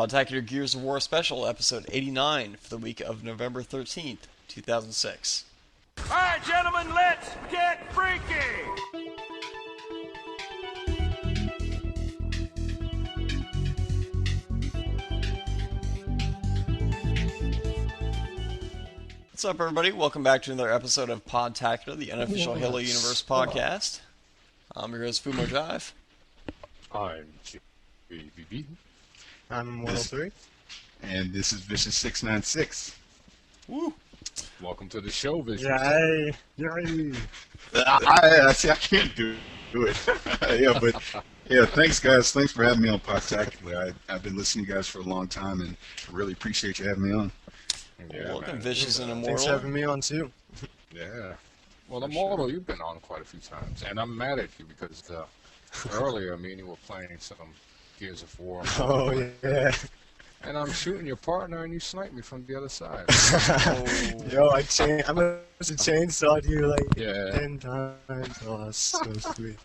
Podtacular Gears of War Special, episode 89 for the week of November 13th, 2006. Alright, gentlemen, let's get freaky! What's up, everybody? Welcome back to another episode of Podtacular, the unofficial Halo Universe podcast. I'm your host, Fumo Jive. I'm JVB. I'm Immortal Three. And this is Vicious 696. Woo! Welcome to the show, Vicious. Yay! Yay! I see. I can't do it. Thanks, guys. Thanks for having me on Podtacular. I've been listening to you guys for a long time, and I really appreciate you having me on. Yeah, Welcome, man. Vicious and Immortal. Thanks for having me on too. Yeah. Well, Immortal, you've been on quite a few times, and I'm mad at you because earlier me and you were playing some Gears of War. Oh yeah. And I'm shooting your partner, and you sniped me from the other side. Yo, I must have chainsawed you like Yeah. 10 times. Oh, that's so sweet.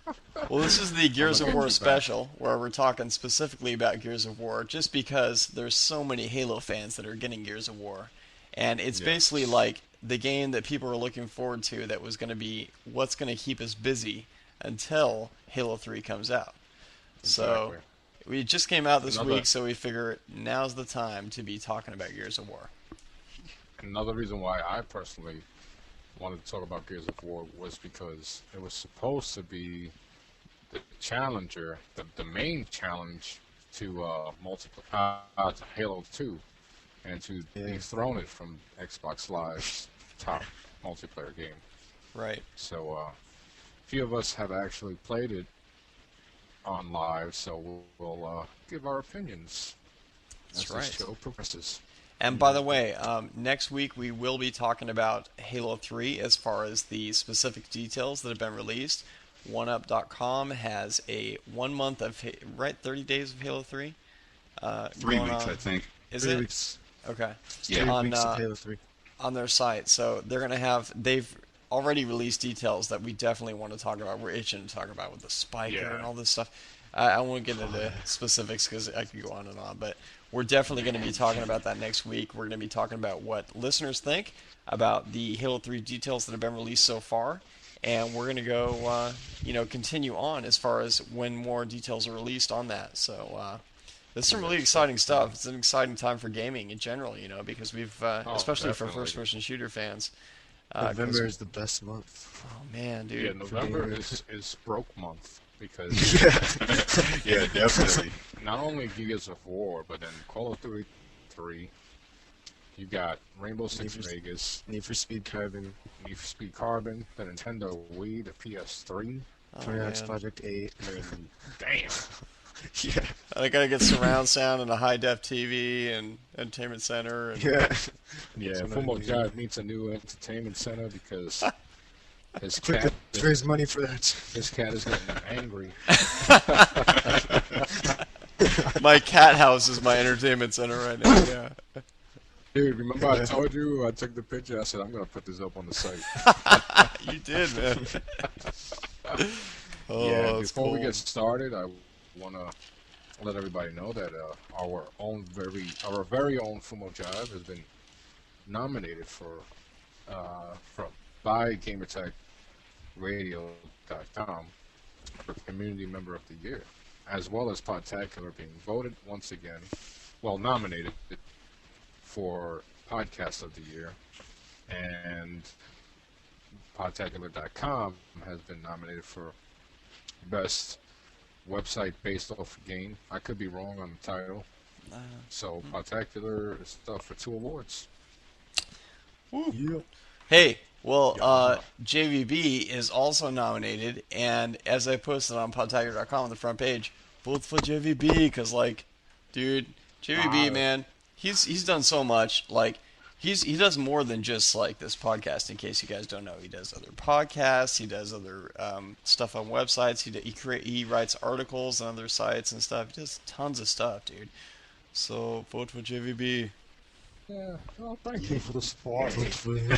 Well, this is the Gears of gonna War get you back. special, where we're talking specifically about Gears of War, just because there's so many Halo fans that are getting Gears of War. And it's Yeah. basically like the game that people are looking forward to that was going to be what's going to keep us busy until Halo 3 comes out. So Exactly. we just came out this Another- week, so we figure now's the time to be talking about Gears of War. Another reason why I personally wanted to talk about Gears of War was because it was supposed to be the challenger, the main challenge to to Halo 2, and to dethrone it from Xbox Live's top multiplayer game. Right. So a few of us have actually played it on live, so we'll give our opinions That's as right. the show progresses. And by the way, next week we will be talking about Halo 3 as far as the specific details that have been released. OneUp.com has a 1 month of 30 days of Halo 3. 3 going weeks, on. I think. Is 3 it? weeks. Okay. Yeah. 3 On, weeks of Halo 3. on their site. So they're going to have, they've already released details that we definitely want to talk about. We're itching to talk about with the spiker Yeah. and all this stuff. I won't get into specifics because I could go on and on, but we're definitely going to be talking about that next week. We're going to be talking about what listeners think about the Halo 3 details that have been released so far, and we're going to go, continue on as far as when more details are released on that. So there's some really exciting stuff. It's an exciting time for gaming in general, because we've, especially for definitely. first-person shooter fans. 'Cause- November is the best month. oh man, dude. Yeah, November is broke month because Yeah, definitely. not only Gears of War, but then Call of Duty 3, you got Rainbow Six Need for- Vegas, Need for Speed Carbon, Need for Speed Carbon, the Nintendo Wii, the PS3. Oh, 20X man. Project 8. I mean, damn. Yeah. I gotta get surround sound and a high def TV and entertainment center. And Yeah. Yeah, That's what I Fumo mean. Jive needs a new entertainment center because his Quick, cat, let's raise money for that. his cat is getting angry. my cat house is my entertainment center right now. Yeah. Dude, remember I told you I took the picture? I said I'm gonna put this up on the site. You did, man. Oh, Yeah, that's before we cool. get started, I want to let everybody know that our very own Fumo Jive has been nominated by GamerTagRadio.com for Community Member of the Year, as well as Podtacular being voted once again, nominated for Podcast of the Year, and Podtacular.com has been nominated for Best Website Based Off a Game. I could be wrong on the title. So Podtacular is up for 2 awards. Yeah. Hey, well, JVB is also nominated, and as I posted on podtacular.com on the front page, vote for JVB, because, dude, JVB, man, he's done so much. He does more than just, this podcast, in case you guys don't know. He does other podcasts, he does other stuff on websites, he writes articles on other sites and stuff. He does tons of stuff, dude. So, vote for JVB. Yeah, well, thank you for the support. Vote for him.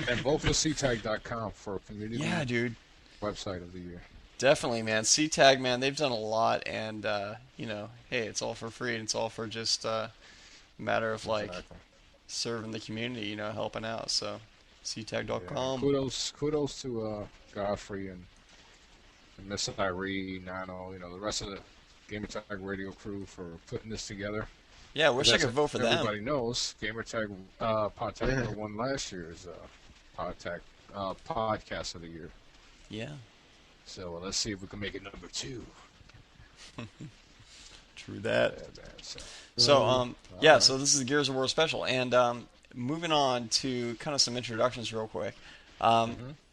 And vote for CTAG.com for Community Yeah, dude. Website of the Year. Definitely, man. C-Tag, man, they've done a lot, and hey, it's all for free, and it's all for just a matter of like Exactly. serving the community, helping out. So, Yeah. ctag.com. Kudos to Godfrey and Miss Irene, Nano, the rest of the Gamertag Radio crew for putting this together. Yeah, I wish I As could vote for them. everybody knows, Gamertag Podtacular won last year's podcast of the year. Yeah, So let's see if we can make it number 2. true that. Yeah, man, so. So, so this is the Gears of War special, and moving on to kind of some introductions real quick.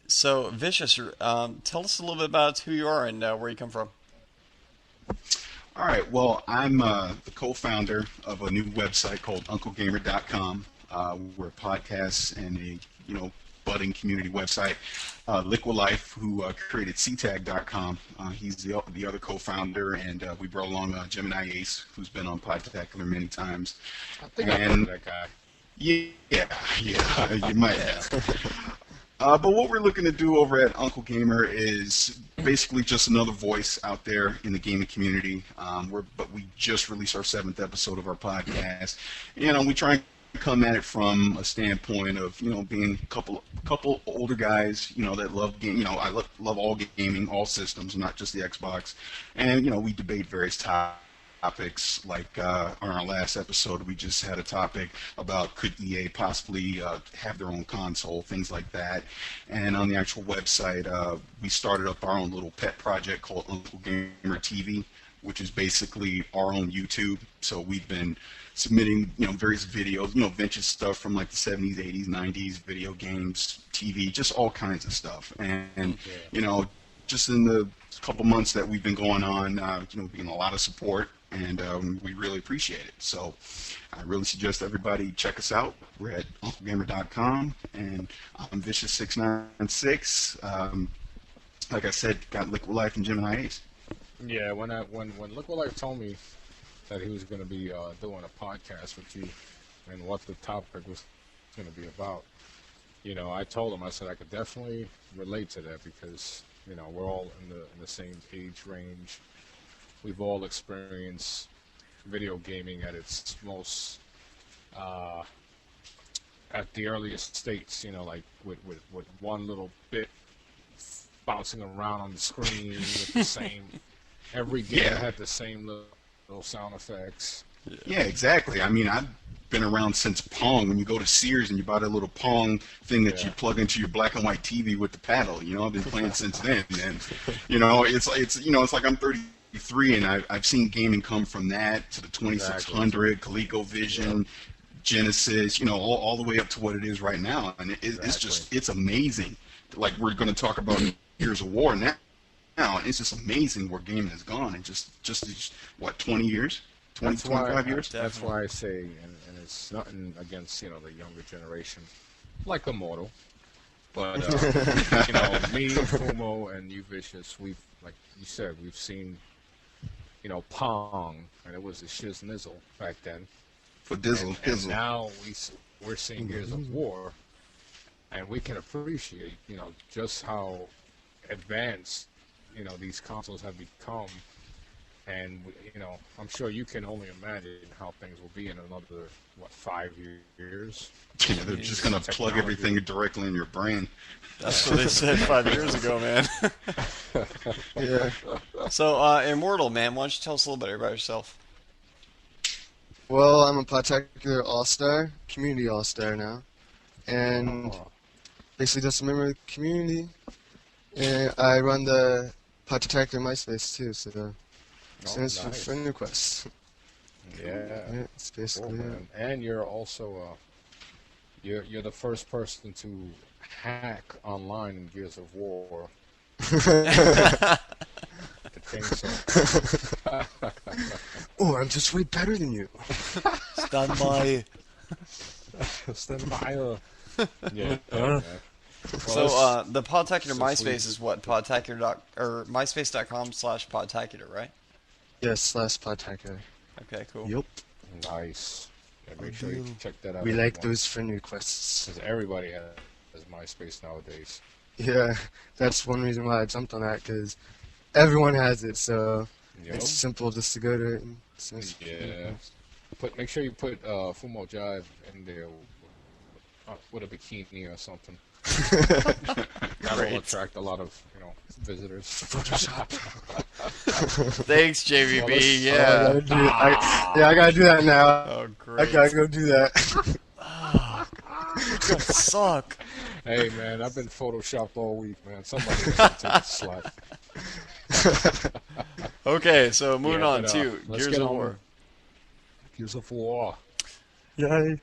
So, Vicious, tell us a little bit about who you are and where you come from. All right. Well, I'm the co-founder of a new website called UncleGamer.com. We're a podcast and a budding community website. Liquid Life, who created CTAG.com, he's the other co-founder, and we brought along Gemini Ace, who's been on Podtacular many times. I think I know that guy. Yeah, you might have. But what we're looking to do over at Uncle Gamer is basically just another voice out there in the gaming community. But we just released our 7th episode of our podcast. We try and come at it from a standpoint of being a couple older guys that love game. I love all gaming, all systems, not just the Xbox. And we debate various topics. Like on our last episode, we just had a topic about could EA possibly have their own console, things like that. And on the actual website, we started up our own little pet project called Uncle Gamer TV, which is basically our own YouTube. So we've been submitting various videos, vintage stuff from like the 70s, 80s, 90s, video games, TV, just all kinds of stuff. And just in the couple months that we've been going on, getting a lot of support, and we really appreciate it. So I really suggest everybody check us out. We're at UncleGamer.com, and I'm Vicious696. Like I said, got Liquid Life and Gemini Ace. Yeah, when Liquid Life told me that he was going to be doing a podcast with you and what the topic was going to be about, I told him, I said I could definitely relate to that because, we're all in the same age range. We've all experienced video gaming at its most, at the earliest states, like with one little bit bouncing around on the screen with the same, every game had the same little sound effects. Yeah, exactly. I mean, I've been around since Pong. When you go to Sears and you buy that little Pong thing that you plug into your black and white TV with the paddle, I've been playing since then. And it's like I'm 33 and I've seen gaming come from that to the 2600, ColecoVision, Genesis, all the way up to what it is right now. And it's amazing. Like we're going to talk about Gears of War now. And it's just amazing where gaming has gone in just what, 20 years? 25 years? That's why I say, and it's nothing against, the younger generation, like Immortal. But, me, Fumo, and you, Vicious, we've, like you said, we've seen, Pong, and it was a shiz-nizzle back then. For Dizzle. And now we're seeing Gears of War, and we can appreciate, just how advanced, these consoles have become. And, I'm sure you can only imagine how things will be in another, 5 years? Yeah, they're just going to plug everything directly in your brain. That's what they said 5 years ago, man. Yeah. So, Immortal, man, why don't you tell us a little bit about yourself? Well, I'm a Podtacular All-Star, community All-Star now, and basically just a member of the community. And I run the Podtacular MySpace too, so send us for friend requests. Yeah, it's basically cool, man. And you're also you're the first person to hack online in Gears of War. Oh, I'm just way better than you. Stand by. Stand by. Yeah. So, the Podtacular MySpace is what? Or MySpace.com/Podtacular, right? Yes, /Podtacular. Okay, cool. Yep. Nice. Yeah, make sure you check that out. We like those friend requests. Because everybody has MySpace nowadays. Yeah, that's one reason why I jumped on that, because everyone has it, so Yep. it's simple just to go to it. And Yeah. Make sure you put Fumo Jive in there with a bikini or something. That'll attract a lot of visitors. Thanks, JVB. Well, let's- I Yeah. gotta do it. I gotta do that now. Oh, I great. gotta go do that. You suck. Hey man, I've been photoshopped all week, man. Somebody needs to take the slack. Okay, so moving Yeah, on but, to let's Gears get of on War. Gears of War. Yay.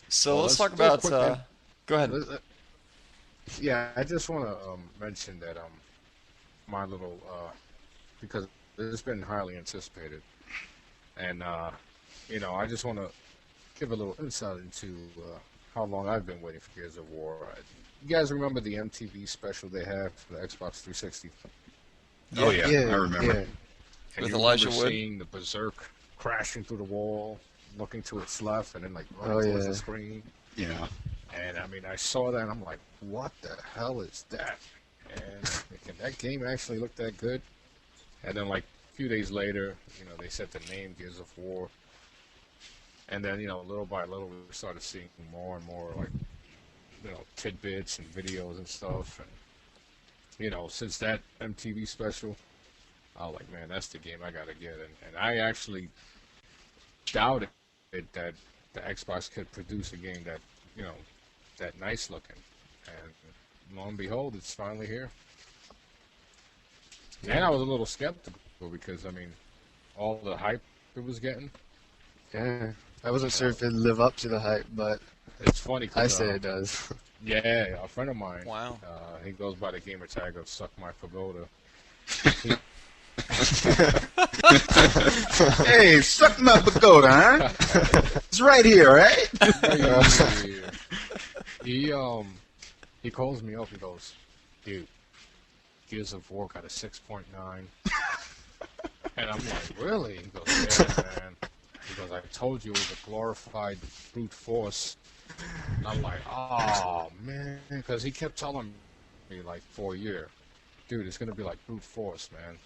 So Well, let's talk let's about. quick then. Go ahead. Yeah, I just want to mention that my little because it's been highly anticipated, and I just want to give a little insight into how long I've been waiting for Gears of War. You guys remember the MTV special they had for the Xbox 360? Oh yeah, Yeah, I remember. yeah. And With you Elijah remember Wood? seeing the Berserk crashing through the wall, looking to its left, and then like Oh, running towards yeah. the screen. Yeah. And I mean, I saw that, and I'm like, what the hell is that? And that game actually looked that good. And then like a few days later, they set the name Gears of War. And then, little by little, we started seeing more and more, like, tidbits and videos and stuff. And, since that MTV special, I was like, man, that's the game I got to get. And I actually doubted that the Xbox could produce a game that, that nice looking. And lo and behold, it's finally here. And I was a little skeptical because, I mean, all the hype it was getting. Yeah. I wasn't sure if it'd live up to the hype, but It's funny 'cause, I say it does. yeah, a friend of mine. Wow. He goes by the gamer tag of "Suck My Pagoda." Hey, suck my pagoda, huh? It's right here, right? He calls me up. He goes, "Dude, Gears of War got a 6.9," and I'm like, "Really?" He goes, "Yeah, man." He goes, "I told you it was a glorified brute force." And I'm like, "Oh man," because he kept telling me like for a year, "Dude, it's gonna be like brute force, man."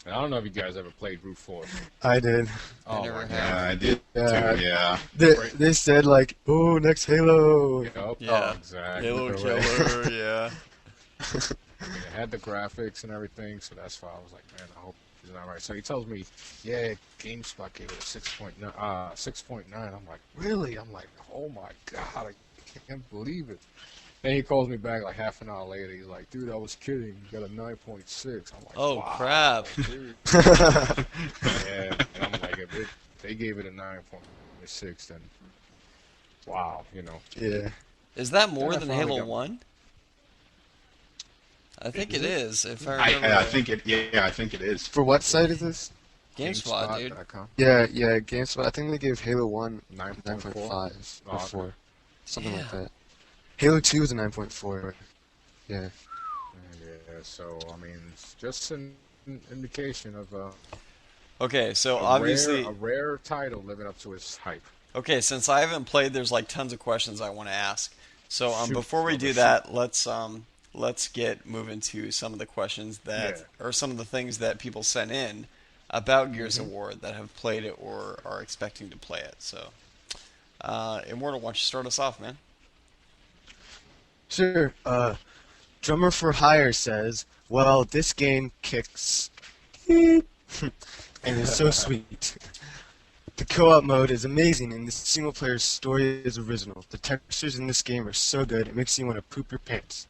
And I don't know if you guys ever played brute force. I did. Oh never my have. god. Yeah, I did Yeah. too. Yeah. They said like, oh, next Halo. Yep. Yeah. Oh, exactly. Halo No way. Killer, yeah. It had the graphics and everything, so that's why I was like, man, I hope he's not right. So he tells me, yeah, GameSpot gave it a 6.9. 6.9. I'm like, really? I'm like, oh my god, I can't believe it. Then he calls me back like half an hour later. He's like, dude, I was kidding. You got a 9.6. I'm like, Oh, wow, crap. dude. Yeah, and I'm like, if they gave it a 9.6, then wow, Yeah. Is that more Then I than finally Halo got- 1? I think it is, if I I remember. think it. Yeah, I think it is. For what site is this? GameSpot, dude. GameSpot.com. Yeah, GameSpot. I think they gave Halo 1 9.4. 9.5 or Oh, 4. Something like Yeah. that. Halo 2 is a 9.4. Yeah. Yeah, so I mean, it's just an indication of Okay, so obviously, a rare title living up to its hype. okay, since I haven't played, there's like tons of questions I want to ask. So Shoot, before we do brother, that, let's get moving to some of the questions that, or some of the things that people sent in about Gears of War that have played it or are expecting to play it. So, Immortal, why don't you start us off, man? Sure. Drummer for Hire says, well, this game kicks. And it's so sweet. The co-op mode is amazing, and the single-player story is original. The textures in this game are so good, it makes you want to poop your pants.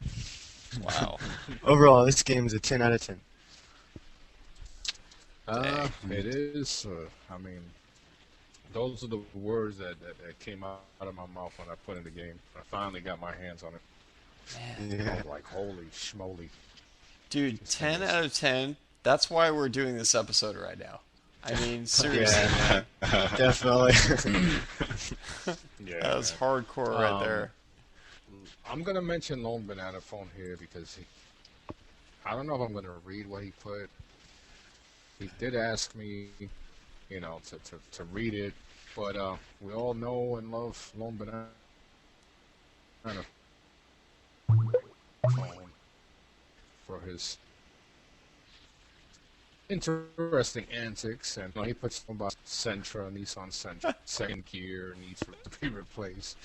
Wow. Overall, this game is a 10 out of 10. It is. I mean, those are the words that came out of my mouth when I put in the game. I finally got my hands on it. Man. I Yeah. was like, holy schmoly. Dude, 10 out of 10. That's why we're doing this episode right now. I mean, seriously, Yeah. man. Definitely. Yeah. That was hardcore right there. I'm gonna mention Lone Banana Phone here because I don't know if I'm gonna read what he put. He did ask me, to read it, but we all know and love Lone Banana Phone for his interesting antics, and he puts on about Nissan Sentra, second gear needs to be replaced.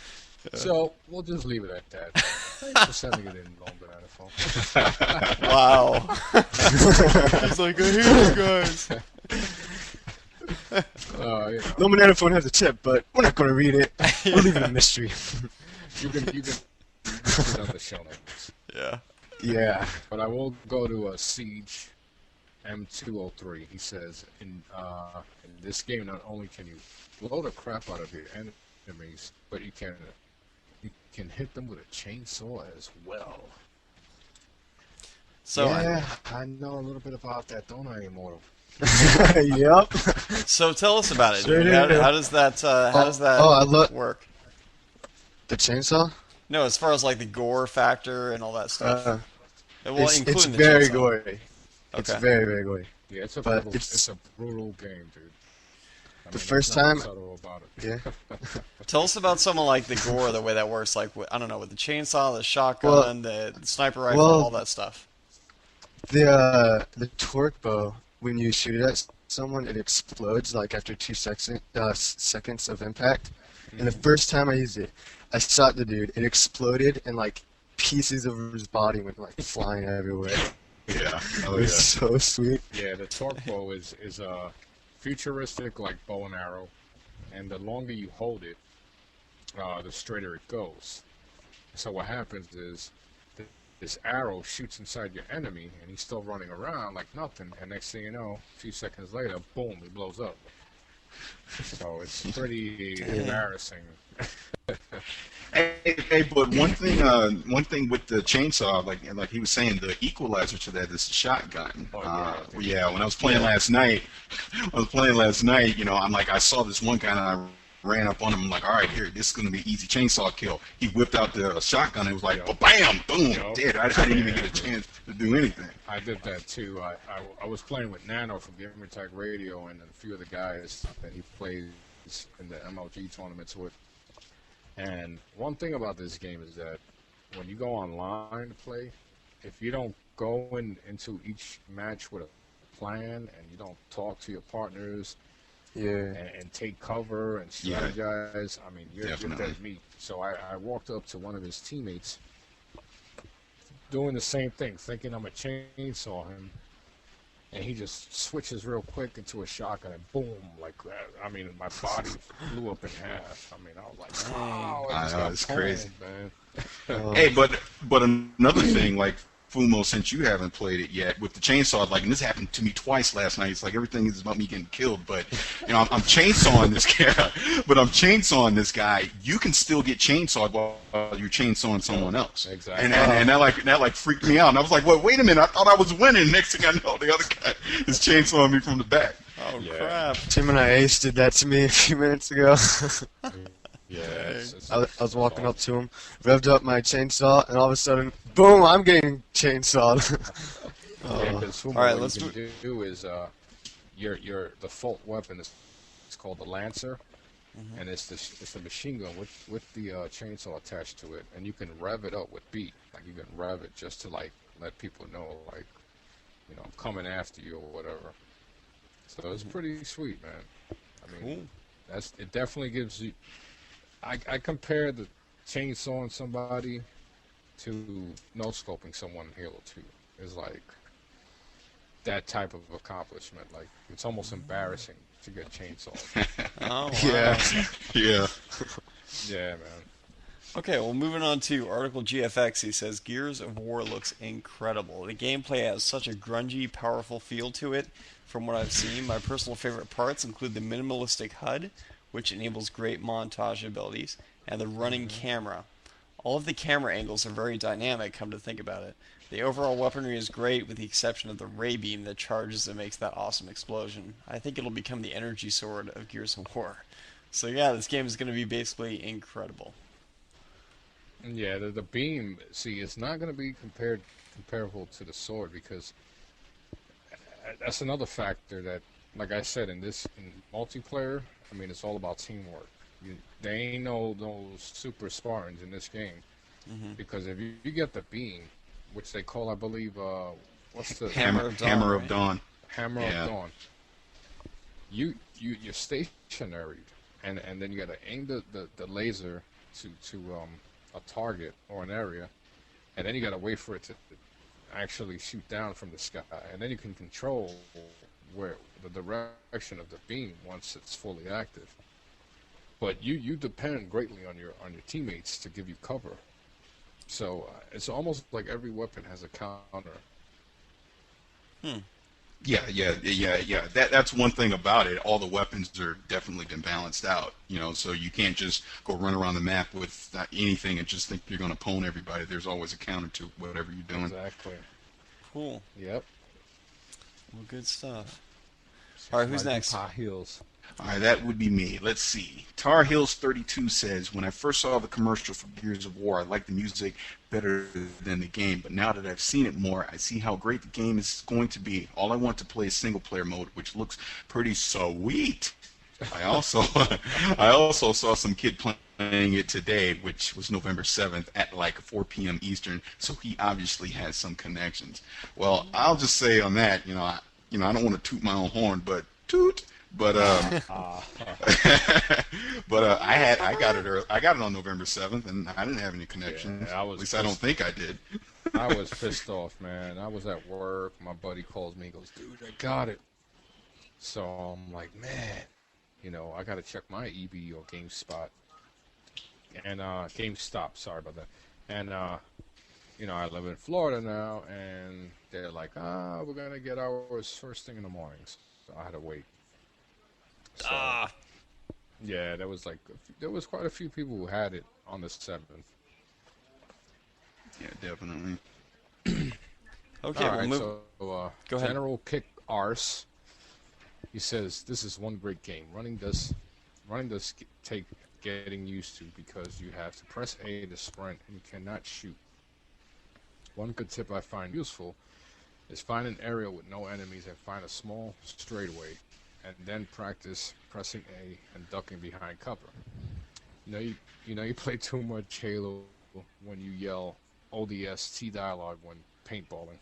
So we'll just leave it at that. Thanks for sending it in, Long Banana Phone. Wow. He's like, I hate you guys. No banana phone has a tip, but we're not gonna read it. We'll leave it a mystery. You can put it on the show notes. Yeah. Yeah. But I will go to Siege M203. He says, in this game, not only can you blow the crap out of your enemies, but you can hit them with a chainsaw as well. So yeah, I know a little bit about that, don't I, Immortal? Yep. So tell us about it. Sure Dude. do. How does that work? The chainsaw? No, as far as like the gore factor and all that stuff. It's including the very chainsaw. gory. It's Okay. very, very gory. Yeah, it's a brutal game, dude. The first time. About it. Yeah. Tell us about some of like the gore, the way that works. Like I don't know, with the chainsaw, the shotgun, the sniper rifle, all that stuff. The torque bow, when you shoot it at someone, it explodes like after 2 seconds of impact. And the first time I used it, I shot the dude. It exploded, and like pieces of his body went like flying everywhere. Yeah. It was so sweet. Yeah, the torque bow is a futuristic like bow and arrow, and the longer you hold it, the straighter it goes. So what happens is this arrow shoots inside your enemy, and he's still running around like nothing. And next thing you know, a few seconds later, boom, he blows up. So it's pretty embarrassing. Hey, but one thing with the chainsaw, like he was saying, the equalizer to that is the shotgun. Yeah, when I was playing last night, you know, I'm like, I saw this one guy and I ran up on him. I'm like, all right, here, this is gonna be easy chainsaw kill. He whipped out the shotgun. It was like, bam, boom, dead. I didn't even get a chance to do anything. I did that too. I was playing with Nano from Gamer Tag Radio and a few of the guys that he plays in the MLG tournaments with. And one thing about this game is that when you go online to play, if you don't go into each match with a plan and you don't talk to your partners and take cover and strategize, I mean, you're dead meat. So I walked up to one of his teammates doing the same thing, thinking I'm going to chainsaw him, and he just switches real quick into a shotgun and boom, like that. I mean, my body blew up in half. I mean, I was like, wow, I know, it's crazy, man. Hey, but another thing, like Fumo, since you haven't played it yet, with the chainsaw, like, and this happened to me twice last night. It's like everything is about me getting killed, but you know, I'm chainsawing this guy. But I'm chainsawing this guy. You can still get chainsawed while you're chainsawing someone else. Exactly. And that freaked me out. And I was like, well, wait a minute. I thought I was winning. Next thing I know, the other guy is chainsawing me from the back. Oh crap! Tim and Ace did that to me a few minutes ago. Yeah, I was walking up to him, revved up my chainsaw, and all of a sudden, boom! I'm getting chainsawed. All right, let's do is your default weapon is called the Lancer, and it's a machine gun with the chainsaw attached to it, and you can rev it up with beat. Like you can rev it just to like let people know, like, you know, I'm coming after you or whatever. So it's pretty sweet, man. I mean, it definitely gives you. I compare the chainsawing somebody to no-scoping someone in Halo 2. It's like that type of accomplishment. Like, it's almost embarrassing to get chainsawed. Oh, wow. Yeah. Yeah, man. Okay, well, moving on to Article GFX, he says, Gears of War looks incredible. The gameplay has such a grungy, powerful feel to it. From what I've seen, my personal favorite parts include the minimalistic HUD, which enables great montage abilities, and the running camera. All of the camera angles are very dynamic, come to think about it. The overall weaponry is great, with the exception of the ray beam that charges and makes that awesome explosion. I think it'll become the energy sword of Gears of War. So yeah, this game is going to be basically incredible. Yeah, the beam, see, it's not going to be comparable to the sword, because that's another factor that, like I said, in multiplayer, I mean, it's all about teamwork. There ain't no super Spartans in this game, because if you get the beam, which they call, I believe, what's the Hammer of Dawn. Hammer of Dawn. Hammer Yeah. of Dawn. You're stationary, and then you gotta aim the laser to a target or an area, and then you gotta wait for it to actually shoot down from the sky, and then you can control where the direction of the beam once it's fully active. But you depend greatly on your teammates to give you cover. So it's almost like every weapon has a counter. Yeah. That's one thing about it. All the weapons are definitely been balanced out, so you can't just go run around the map with anything and just think you're going to pwn everybody. There's always a counter to whatever you're doing. Exactly. Cool. Yep. Well, good stuff. All right, who's next? High heels. All right, that would be me. Let's see. Tar Heels 32 says, when I first saw the commercial for Gears of War, I liked the music better than the game, but now that I've seen it more, I see how great the game is going to be. All I want to play is single-player mode, which looks pretty sweet. I also saw some kid playing it today, which was November 7th at like 4 p.m. Eastern, so he obviously has some connections. Well, I'll just say on that, I don't want to toot my own horn, but toot. But I got it early. I got it on November 7th, and I didn't have any connections. Yeah, At least I don't think I did. I was pissed off, man. I was at work. My buddy calls me. He goes, "Dude, I got it." So I'm like, man, I got to check my EB or GameSpot and GameStop. Sorry about that. And I live in Florida now, and they're like, we're gonna get ours first thing in the mornings. So I had to wait. So, yeah, there was quite a few people who had it on the 7th. Yeah, definitely. Okay, All we'll right, move. so Go ahead. General Kick Arse, he says this is one great game. Running does take getting used to because you have to press A to sprint and you cannot shoot. One good tip I find useful is find an area with no enemies and find a small straightaway, and then practice pressing A and ducking behind cover. You play too much Halo when you yell ODST dialogue when paintballing.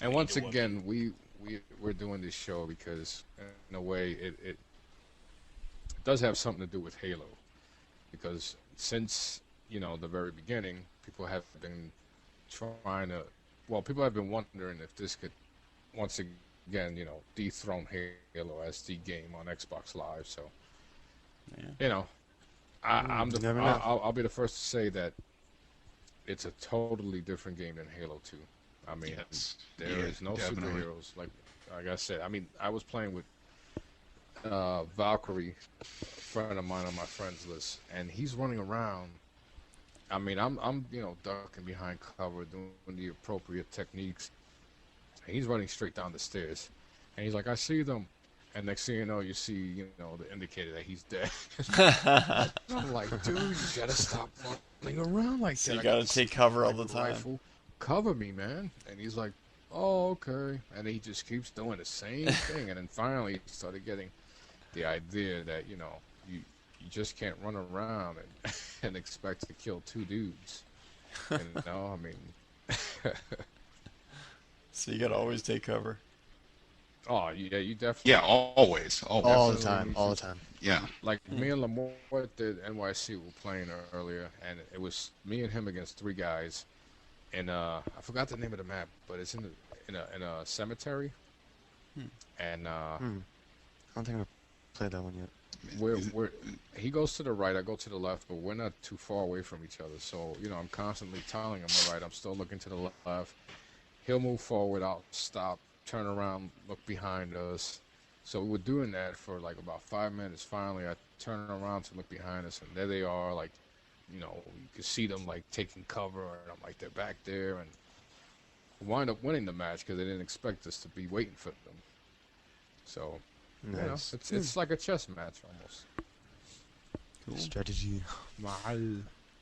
And once again, we're doing this show because in a way it does have something to do with Halo, because since the very beginning, people have been wondering if this could once again dethrone Halo as the game on Xbox Live. So I'll be the first to say that it's a totally different game than Halo 2. I mean, Yes. there is no Definitely. superheroes like I said. I mean, I was playing with Valkyrie, a friend of mine on my friends list, and he's running around. I mean, I'm ducking behind cover, doing the appropriate techniques. And he's running straight down the stairs, and he's like, "I see them," and next thing you know, you see the indicator that he's dead. I'm like, dude, you gotta stop running around like So that. you I gotta got take cover all a the time. rifle. Cover me, man. And he's like, "Oh, okay," and he just keeps doing the same thing, and then finally he started getting the idea that you just can't run around and expect to kill two dudes. I mean, So you gotta always take cover. oh yeah, you definitely. Yeah, always. All the Definitely. time, all the time. Yeah. Like me and Lamore did NYC were playing earlier, and it was me and him against three guys, and I forgot the name of the map, but it's in a cemetery, and I don't think I've played that one yet. he goes to the right, I go to the left, but we're not too far away from each other. So I'm constantly telling him, all right, I'm still looking to the left. He'll move forward, I'll stop, turn around, look behind us. So we were doing that for like about 5 minutes. Finally, I turn around to look behind us, and there they are, like, you could see them like taking cover, and I'm like, they're back there, and we wind up winning the match because they didn't expect us to be waiting for them. So, Nice. it's like a chess match almost. Strategy.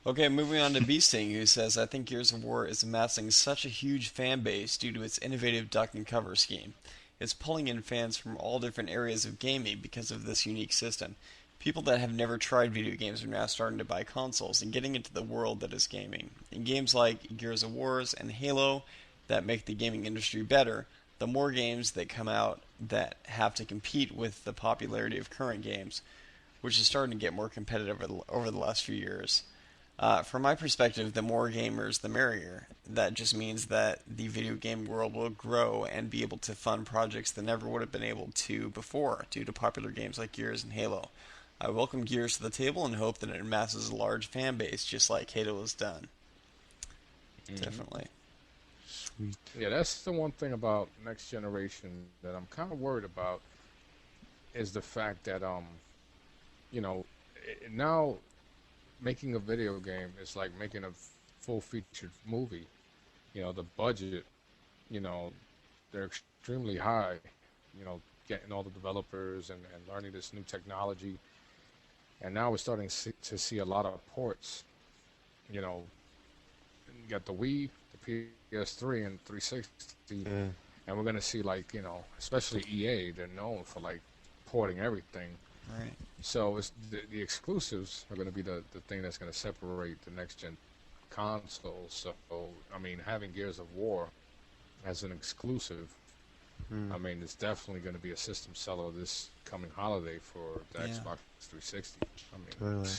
Okay, moving on to Beasting, who says, I think Gears of War is amassing such a huge fan base due to its innovative duck and cover scheme. It's pulling in fans from all different areas of gaming because of this unique system. People that have never tried video games are now starting to buy consoles and getting into the world that is gaming. In games like Gears of War and Halo, that make the gaming industry better, the more games that come out that have to compete with the popularity of current games, which is starting to get more competitive over the last few years. From my perspective, the more gamers, the merrier. That just means that the video game world will grow and be able to fund projects that never would have been able to before due to popular games like Gears and Halo. I welcome Gears to the table and hope that it amasses a large fan base just like Halo has done. Definitely. Yeah, that's the one thing about next generation that I'm kind of worried about is the fact that now making a video game is like making a full featured movie. The budget, they're extremely high. Getting all the developers and learning this new technology, and now we're starting to see a lot of ports. You got the Wii, the PS3, and 360, and we're gonna see especially EA. They're known for porting everything. Right. So it's the exclusives are going to be the thing that's going to separate the next gen consoles. So I mean, having Gears of War as an exclusive, I mean, it's definitely going to be a system seller this coming holiday for the Xbox 360. I mean, Totally.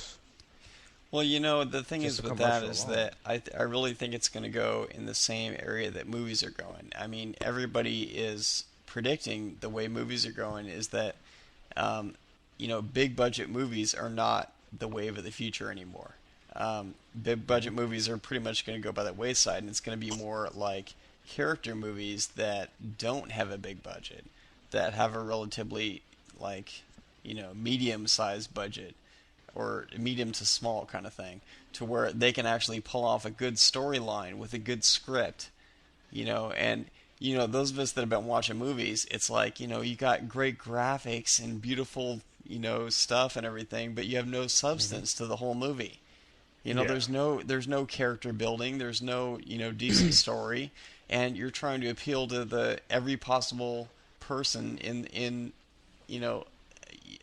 Well, the thing Just is a with that commercial is alone. that I really think it's going to go in the same area that movies are going. I mean, everybody is predicting the way movies are going is that, big budget movies are not the wave of the future anymore. Big budget movies are pretty much going to go by the wayside, and it's going to be more like character movies that don't have a big budget, that have a relatively medium-sized budget or medium to small kind of thing, to where they can actually pull off a good storyline with a good script, and those of us that have been watching movies, it's like, you got great graphics and beautiful, stuff and everything, but you have no substance to the whole movie. There's no character building, there's no, decent story, and you're trying to appeal to every possible person in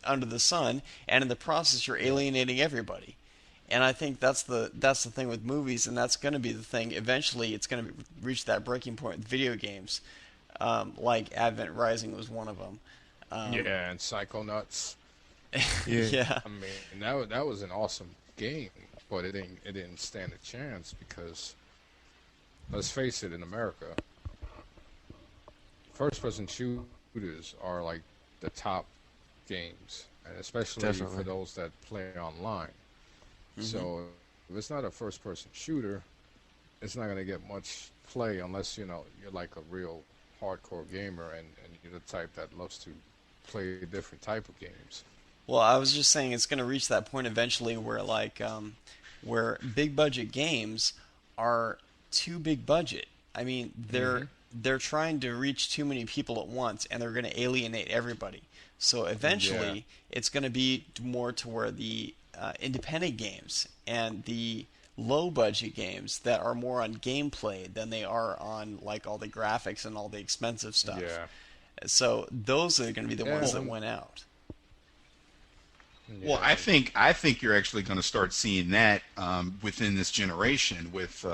under the sun, and in the process you're alienating everybody. And I think that's the thing with movies, and that's going to be the thing. Eventually, it's going to reach that breaking point with video games, like Advent Rising was one of them. yeah, and Psychonauts. Yeah. I mean, that was an awesome game, but it didn't stand a chance because, let's face it, in America, first-person shooters are like the top games, and especially Definitely. for those that play online. So if it's not a first-person shooter, it's not going to get much play unless you're like a real hardcore gamer and you're the type that loves to play different type of games. Well, I was just saying it's going to reach that point eventually where where big budget games are too big budget. I mean, they're trying to reach too many people at once, and they're going to alienate everybody. So eventually, it's going to be more to where the independent games and the low budget games that are more on gameplay than they are on all the graphics and all the expensive stuff. Yeah. So those are going to be the ones that went out. Well, I think you're actually going to start seeing that within this generation with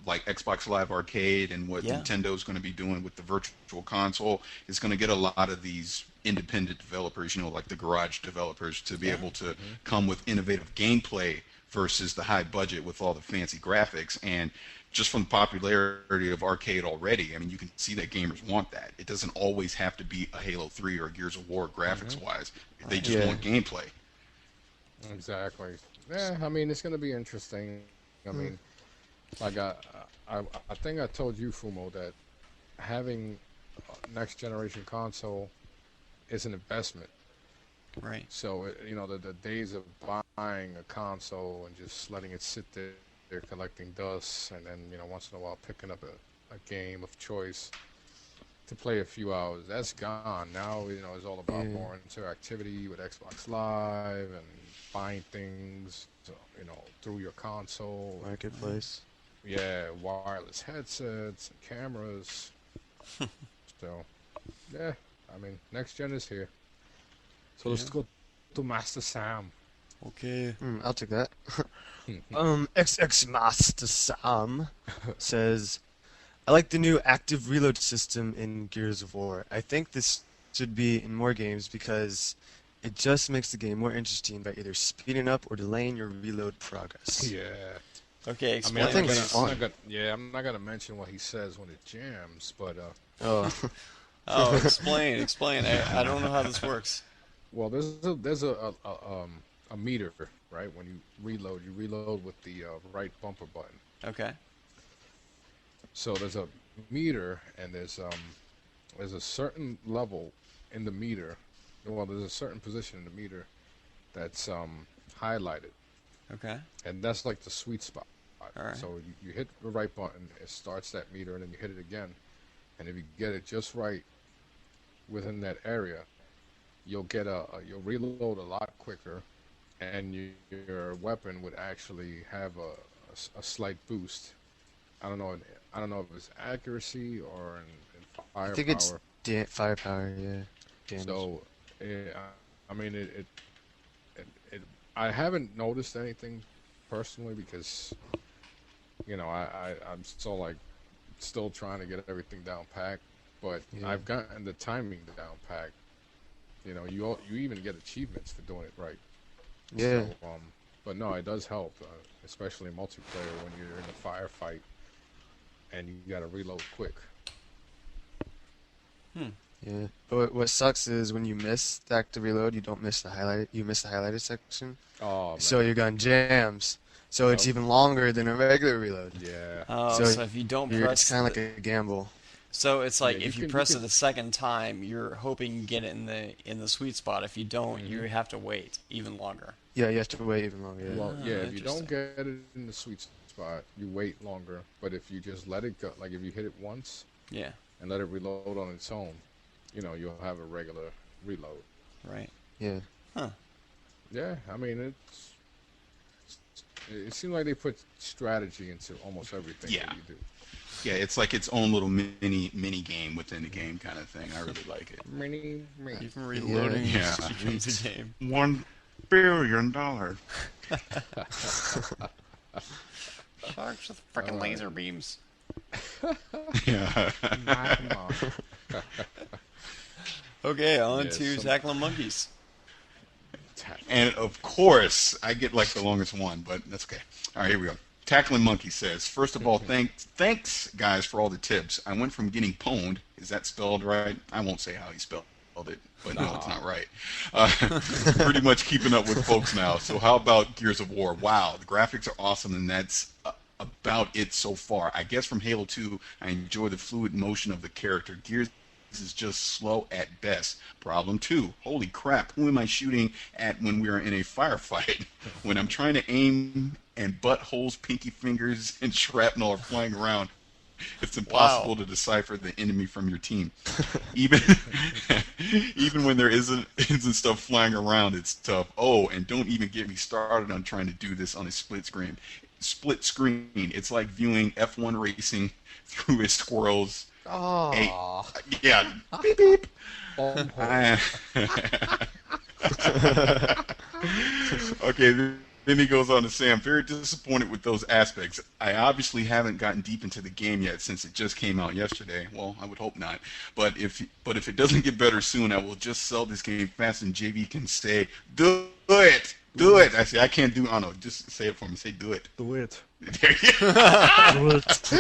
like Xbox Live Arcade and what Nintendo's going to be doing with the Virtual Console is going to get a lot of these independent developers, like the garage developers, to be able to come with innovative gameplay versus the high budget with all the fancy graphics. And just from the popularity of arcade already, I mean, you can see that gamers want that. It doesn't always have to be a Halo 3 or a Gears of War graphics-wise. They just want gameplay. Exactly. Yeah, I mean, it's going to be interesting. I mean, like I think I told you, Fumo, that having a next generation console is an investment. Right. So, the days of buying a console and just letting it sit there collecting dust, and then, once in a while picking up a game of choice to play a few hours, that's gone. Now, it's all about more interactivity with Xbox Live and buying things, through your console. Marketplace. Yeah, wireless headsets and cameras. So, yeah, I mean, next gen is here. So let's go to Master Sam. Okay. I'll take that. XX Master Sam says, I like the new active reload system in Gears of War. I think this should be in more games because it just makes the game more interesting by either speeding up or delaying your reload progress. Yeah. Okay, I explain. mean, think it's fun. I'm not gonna mention what he says when it jams, but Oh, Oh, explain. I don't know how this works. well, there's a meter, right? When you reload with the right bumper button. Okay. So there's a meter, and there's a certain level in the meter. Well, there's a certain position in the meter that's highlighted, Okay. and that's like the sweet spot. All right. So you hit the right button, it starts that meter, and then you hit it again, and if you get it just right within that area, you'll reload a lot quicker, and your weapon would actually have a slight boost. I don't know if it's accuracy or in firepower. I think it's firepower, yeah. Damage. So, I mean, I haven't noticed anything personally because, I'm still trying to get everything down packed, but Yeah. I've gotten the timing down packed. You even get achievements for doing it right. Yeah. So, but no, it does help, especially in multiplayer when you're in a firefight and you got to reload quick. Yeah. But what sucks is when you miss the active reload, you don't miss the highlighted. You miss the highlighted section, Oh man. so your gun jams. So it's Yep. even longer than a regular reload. Yeah. Oh, So so if you don't It's press, kind of like a gamble. so it's like Yeah, if you you can- press you it can- a second time, you're hoping you get it in the sweet spot. If you don't, you have to wait even longer. Yeah, you have to wait even longer. Yeah. Well, yeah, if you don't interesting. get it in the sweet spot, you wait longer. But if you just let it go, like if you hit it once Yeah. and let it reload on its own, you'll have a regular reload. Right. Yeah. Yeah, I mean, it seems like they put strategy into almost everything Yeah. that you do. Yeah, it's like its own little mini game within the game kind of thing. I really like it. Even reloading Yeah. the game. $1 billion. Sharks with freaking laser beams. Yeah. Okay, on Yeah, to some- tackling monkeys. And of course, I get like the longest one, but that's okay. All right, here we go. Tackling Monkey says, first of all, thanks guys for all the tips. I went from getting pwned, is that spelled right? I won't say how he spelled it, but no, it's not right. Pretty much keeping up with folks now. So how about Gears of War? Wow, the graphics are awesome, and that's about it so far. I guess from Halo 2, I enjoy the fluid motion of the character. Gears is just slow at best. Problem 2, holy crap, who am I shooting at when we are in a firefight? When I'm trying to aim and buttholes, pinky fingers, and shrapnel are flying around, it's impossible to decipher the enemy from your team. Even when there isn't stuff flying around, it's tough. Oh, and don't even get me started on trying to do this on a split screen. It's like viewing F1 racing through a squirrel's. Hey, yeah. Beep beep. Okay, then he goes on to say, I'm very disappointed with those aspects. I obviously haven't gotten deep into the game yet since it just came out yesterday. Well, I would hope not. But if it doesn't get better soon, I will just sell this game fast and JV can say, do it. Do it. I say, I can't do, I don't know, just say it for me. Say, do it. Do it. There you go. Do it.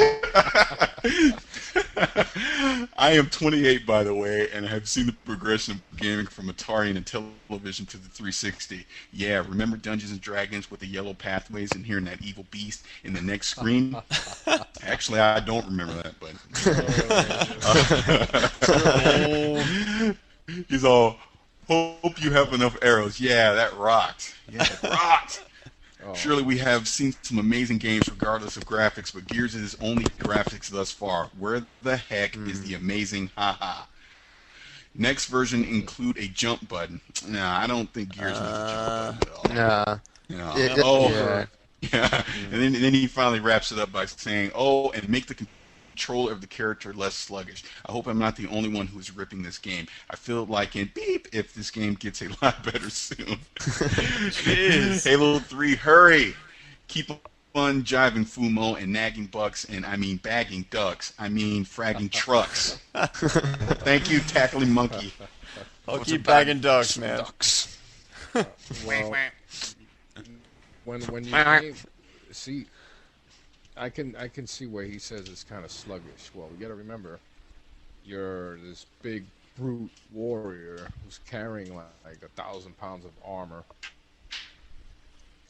I am 28, by the way, and I have seen the progression of gaming from Atari and television to the 360. Yeah, remember Dungeons and Dragons with the yellow pathways and hearing that evil beast in the next screen? Actually, I don't remember that, but he's all, hope you have enough arrows. Yeah, that rocked. Yeah, it rocked. Surely we have seen some amazing games regardless of graphics, but Gears is only graphics thus far. Where the heck is the amazing haha? Next version include a jump button. Nah, I don't think Gears needs a jump button at all. Nah. Yeah. Yeah. And then he finally wraps it up by saying, oh, and make the control of the character less sluggish. I hope I'm not the only one who's ripping this game. I feel like in beep if this game gets a lot better soon. Jeez. Halo 3, hurry! Keep fun jiving Fumo and nagging bucks, and I mean bagging ducks. I mean fragging trucks. Thank you, Tackling Monkey. I'll What's keep about bagging ducks, man. Ducks. Well, when you aim, see, I can see where he says it's kind of sluggish. Well, you got to remember, you're this big brute warrior who's carrying like 1,000 pounds of armor.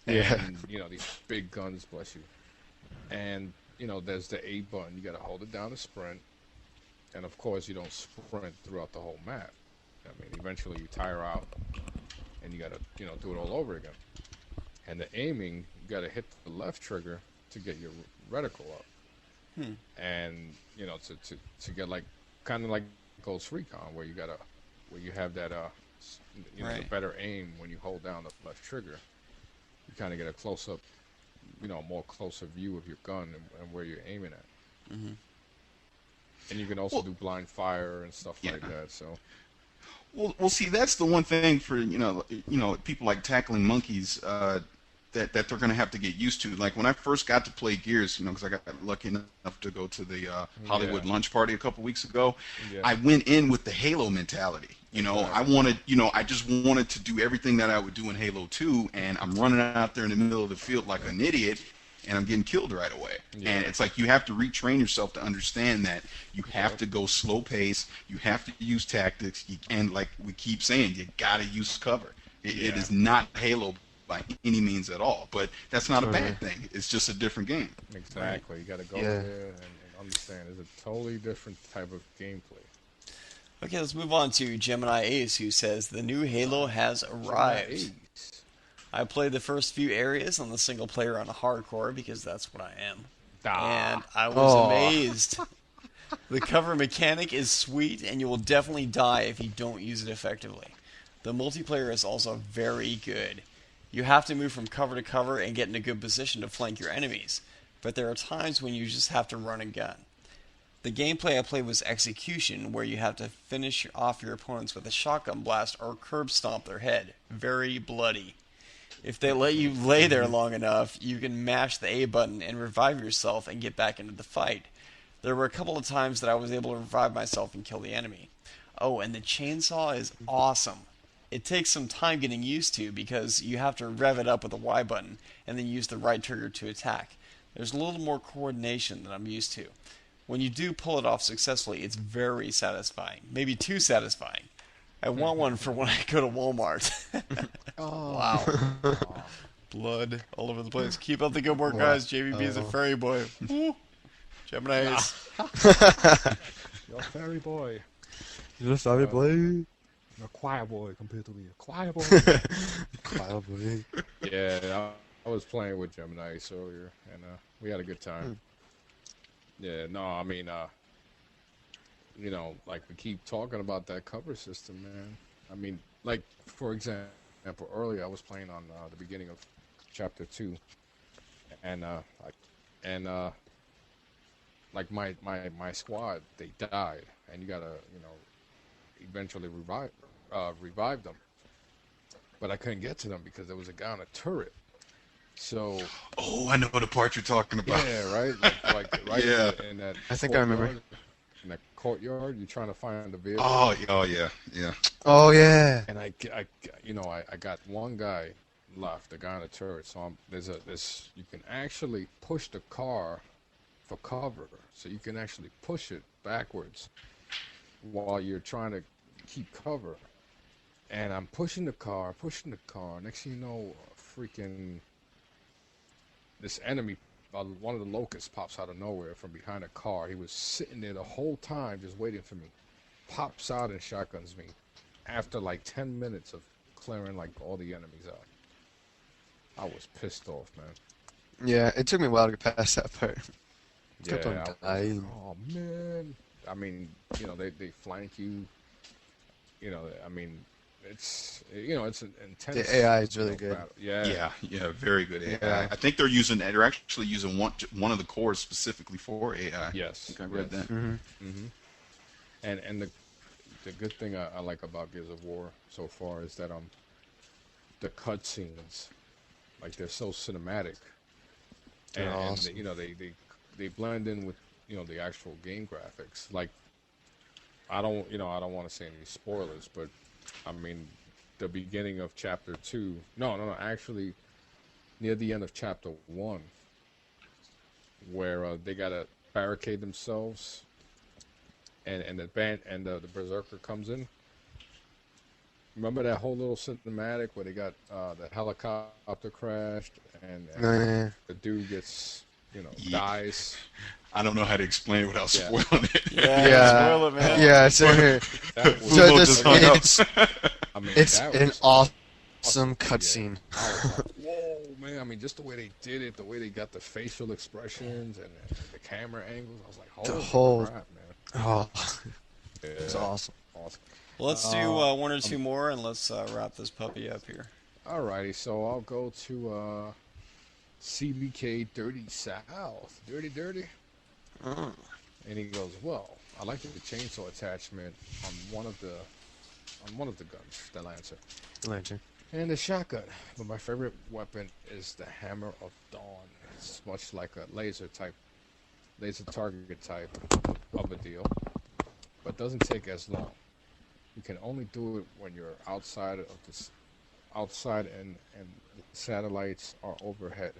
Yeah. And, you know, these big guns, bless you. And, you know, there's the A button. You got to hold it down to sprint. And, of course, you don't sprint throughout the whole map. I mean, eventually you tire out and you got to, you know, do it all over again. And the aiming, you got to hit the left trigger to get your reticle up. And, you know, to get like, kind of like Ghost Recon, where you have that, you know, the better aim when you hold down the left trigger. You kind of get a close-up, you know, more closer view of your gun and where you're aiming at. Mm-hmm. And you can also do blind fire and stuff like that. So, well, see, that's the one thing for people like Tackling Monkeys that they're going to have to get used to. Like when I first got to play Gears, because I got lucky enough to go to the Hollywood lunch party a couple weeks ago, I went in with the Halo mentality. I just wanted to do everything that I would do in Halo 2, and I'm running out there in the middle of the field like an idiot, and I'm getting killed right away. And it's like you have to retrain yourself to understand that you have to go slow pace, you have to use tactics, and like we keep saying, you got to use cover. It is not Halo by any means at all, but that's not a bad thing. It's just a different game. Exactly. You got to go there and understand it's a totally different type of gameplay. Okay, let's move on to Gemini Ace, who says the new Halo has arrived. I played the first few areas on the single player on hardcore because that's what I am. And I was amazed. The cover mechanic is sweet, and you will definitely die if you don't use it effectively. The multiplayer is also very good. You have to move from cover to cover and get in a good position to flank your enemies, but there are times when you just have to run and gun. The gameplay I played was Execution, where you have to finish off your opponents with a shotgun blast or curb stomp their head. Very bloody. If they let you lay there long enough, you can mash the A button and revive yourself and get back into the fight. There were a couple of times that I was able to revive myself and kill the enemy. Oh, and the chainsaw is awesome. It takes some time getting used to because you have to rev it up with the Y button and then use the right trigger to attack. There's a little more coordination than I'm used to. When you do pull it off successfully, it's very satisfying. Maybe too satisfying. I want one for when I go to Walmart. Wow. Blood all over the place. Keep up the good work, guys. JVB is a fairy boy. Woo. Gemini Ace. You're a fairy boy. You're a sorry boy. You're a choir boy compared to me. A choir boy. Choir boy. Yeah, I was playing with Gemini Ace earlier, and we had a good time. Yeah, no, I mean, like we keep talking about that cover system, man. I mean, like, for example, earlier I was playing on the beginning of Chapter 2, and like my squad, they died, and you gotta, eventually revive them. But I couldn't get to them because there was a guy on a turret. So. Oh, I know the part you're talking about. Yeah, right. Like right in that. I think I remember. In that courtyard, you're trying to find the vehicle. Oh yeah. Oh yeah. And I got one guy left, the guy on the turret. So you can actually push the car for cover. So you can actually push it backwards while you're trying to keep cover. And I'm pushing the car. Next thing you know, freaking. This enemy, one of the locusts, pops out of nowhere from behind a car. He was sitting there the whole time just waiting for me. Pops out and shotguns me after like 10 minutes of clearing like all the enemies out. I was pissed off, man. Yeah, it took me a while to get past that part. Kept on Yeah, dying. oh man. I mean, they flank you. I mean, it's an intense. The AI is really good. battle. Yeah, Very good AI. Yeah. I think they're actually using one of the cores specifically for AI. Yes. I think I read that. Mm-hmm. And the good thing I like about Gears of War so far is that the cutscenes, like they're so cinematic. They're and awesome. you know they blend in with the actual game graphics. Like I don't want to say any spoilers, but I mean the beginning of chapter 2. No, actually near the end of chapter 1, where they gotta barricade themselves, and the berserker comes in. Remember that whole little cinematic where they got the helicopter crashed and Yeah. the dude gets Yeah. dies. I don't know how to explain it without Yeah. spoiling it. Yeah, spoil it, man. Yeah, so here. That was, So Fubo this, just hung up. it's that an was awesome Yeah. cutscene. I was like, whoa, man! I mean, just the way they did it, the way they got the facial expressions and the camera angles. I was like, holy whole- crap, man! Oh, Yeah, it's awesome. awesome. Let's do one or two more, and let's wrap this puppy up here. Alrighty, so I'll go to CBK Dirty South, Dirty, and he goes, well, I like the chainsaw attachment on one of the guns, the Lancer, Lantern. and the shotgun. But my favorite weapon is the Hammer of Dawn. It's much like a laser target type of a deal, but doesn't take as long. You can only do it when you're outside and the satellites are overhead.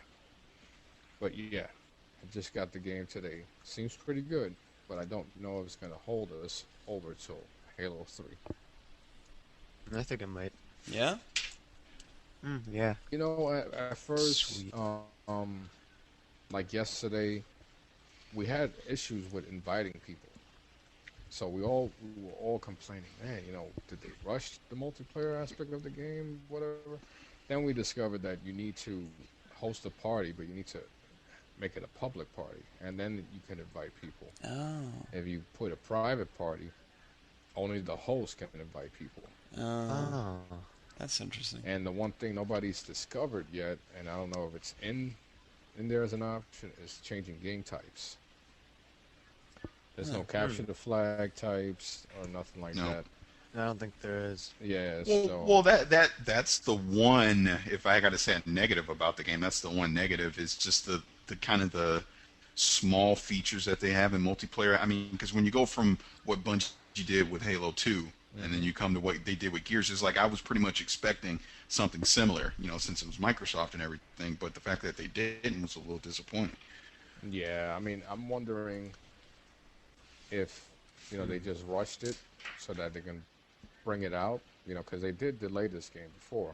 But yeah, I just got the game today. Seems pretty good, but I don't know if it's gonna hold us over till Halo 3. I think it might. Yeah? Yeah. You know, at first, Sweet. like yesterday, we had issues with inviting people. So we were all complaining, man, did they rush the multiplayer aspect of the game, whatever? Then we discovered that you need to host a party, but you need to make it a public party, and then you can invite people. Oh. If you put a private party, only the host can invite people. Oh. Oh. That's interesting. And the one thing nobody's discovered yet, and I don't know if it's in there as an option, is changing game types. There's no capture the flag types or nothing like No. that. I don't think there is. Yeah, Well, that's the one. If I got to say a negative about the game, that's the one negative. Is just the kind of the small features that they have in multiplayer. I mean, because when you go from what Bungie did with Halo 2, and then you come to what they did with Gears, it's like I was pretty much expecting something similar, since it was Microsoft and everything. But the fact that they didn't was a little disappointing. Yeah, I mean, I'm wondering if they just rushed it so that they can bring it out, because they did delay this game before,